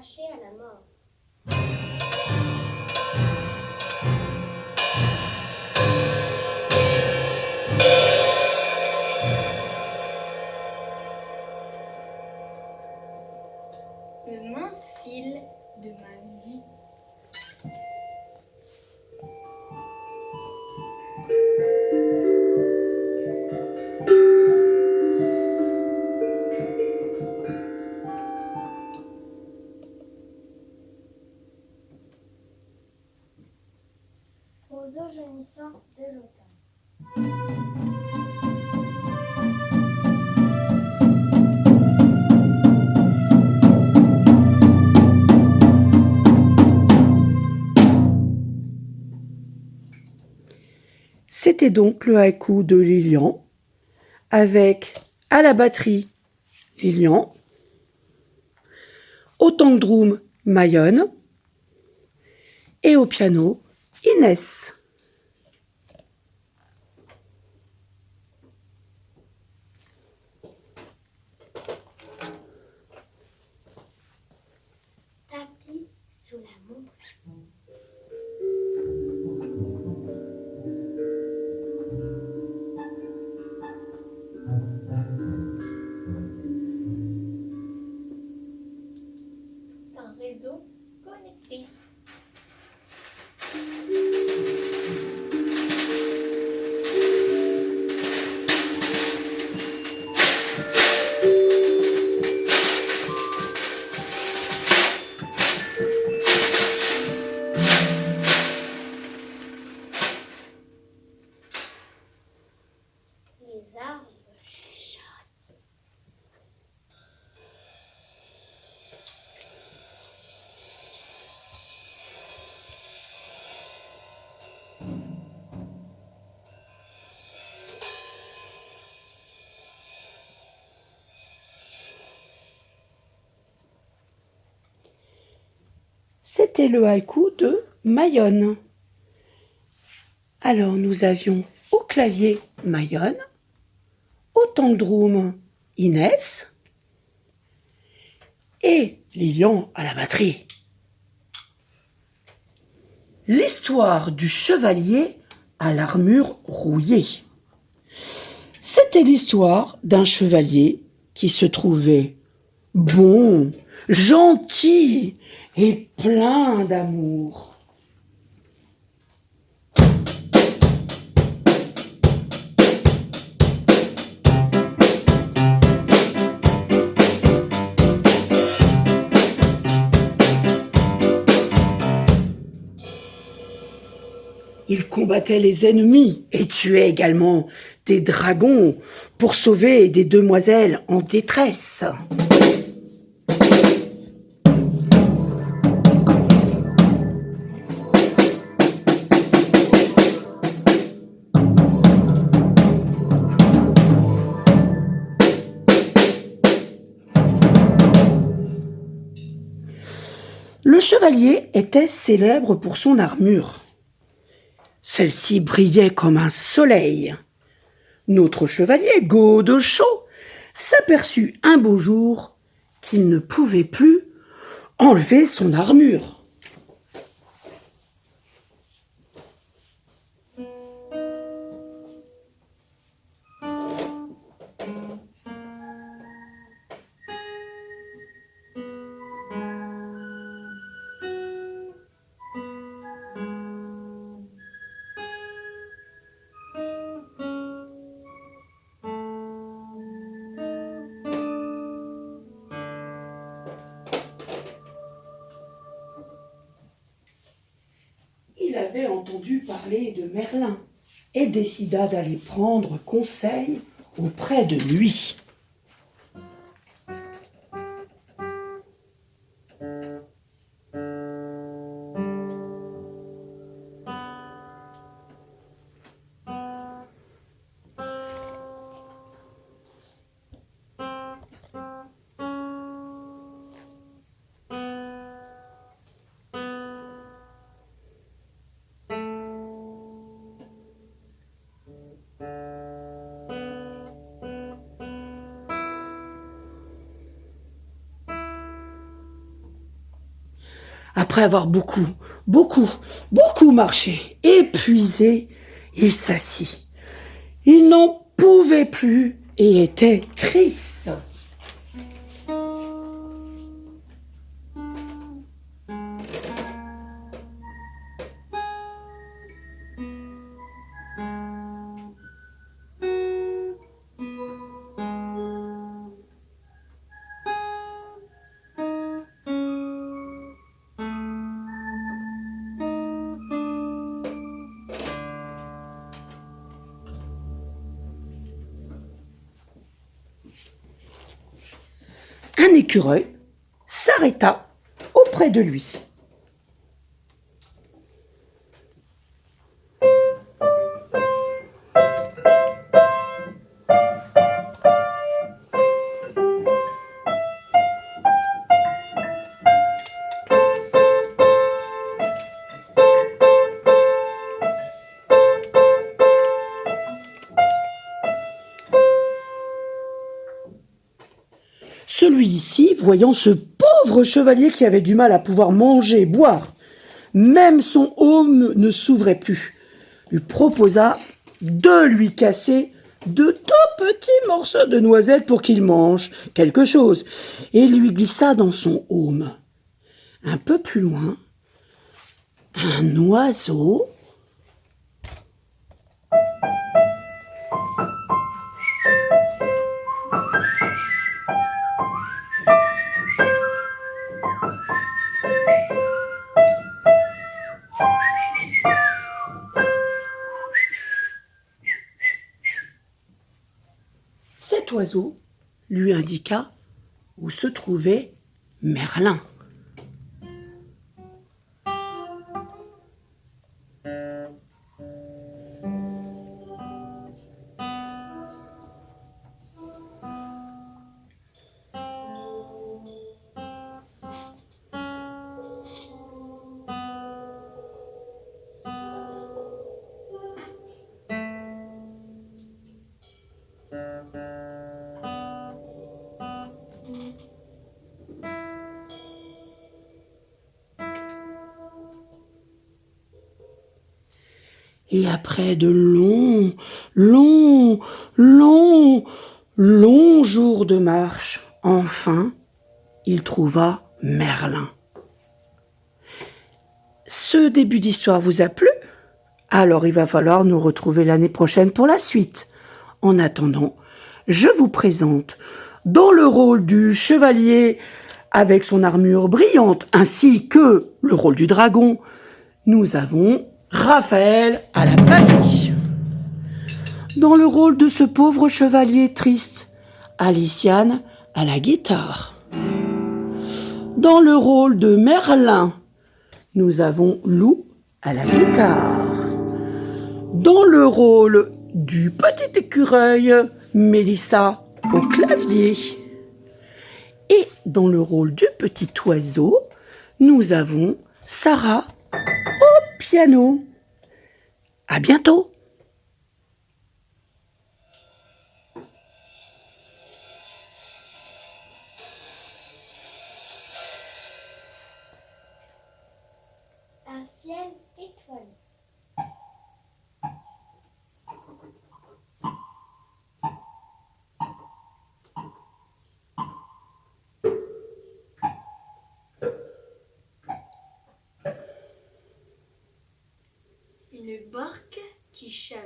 arraché à la mort. Le mince fil de ma vie. Roseau jaunissant de l'automne. C'était donc le haïku de Lilian, avec à la batterie Lilian, au tangdroum Mayonne et au piano Inès. Tapis sous la mousse. Un réseau connecté. Les arbres chuchotent. C'était le haïku de Mayonne. Alors nous avions au clavier Mayonne, au tangdroum Inès et Lilian à la batterie. L'histoire du chevalier à l'armure rouillée. C'était l'histoire d'un chevalier qui se trouvait bon, gentil et plein d'amour. Il combattait les ennemis et tuait également des dragons pour sauver des demoiselles en détresse. Le chevalier était célèbre pour son armure. Celle-ci brillait comme un soleil. Notre chevalier, Godechaud, s'aperçut un beau jour qu'il ne pouvait plus enlever son armure. Il avait entendu parler de Merlin et décida d'aller prendre conseil auprès de lui. Après avoir beaucoup marché, épuisé, il s'assit. Il n'en pouvait plus et était triste. Un écureuil s'arrêta auprès de lui. Celui-ci, voyant ce pauvre chevalier qui avait du mal à pouvoir manger, boire, même son aume ne s'ouvrait plus, lui proposa de lui casser de tout petits morceaux de noisettes pour qu'il mange quelque chose, et lui glissa dans son aume. Un peu plus loin, un oiseau Cet oiseau lui indiqua où se trouvait Merlin. Et après de longs jours de marche, enfin, il trouva Merlin. Ce début d'histoire vous a plu? Alors il va falloir nous retrouver l'année prochaine pour la suite. En attendant, je vous présente, dans le rôle du chevalier avec son armure brillante, ainsi que le rôle du dragon, nous avons Raphaël à la batterie. Dans le rôle de ce pauvre chevalier triste, Aliciane à la guitare. Dans le rôle de Merlin, nous avons Lou à la guitare. Dans le rôle du petit écureuil, Mélissa au clavier. Et dans le rôle du petit oiseau, nous avons Sarah au piano. À bientôt! Un ciel étoilé. Une barque qui chavire.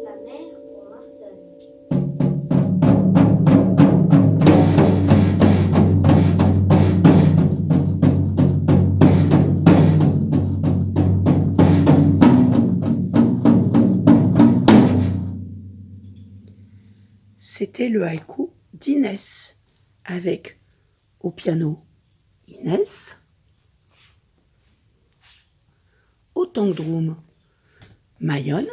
La mer pour Marcel. C'était le haïku d'Inès, avec au piano Inès, au tangdroom Mayonne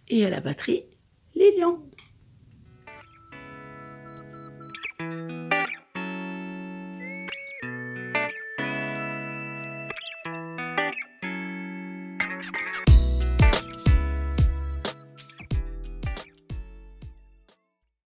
et à la batterie Lilian.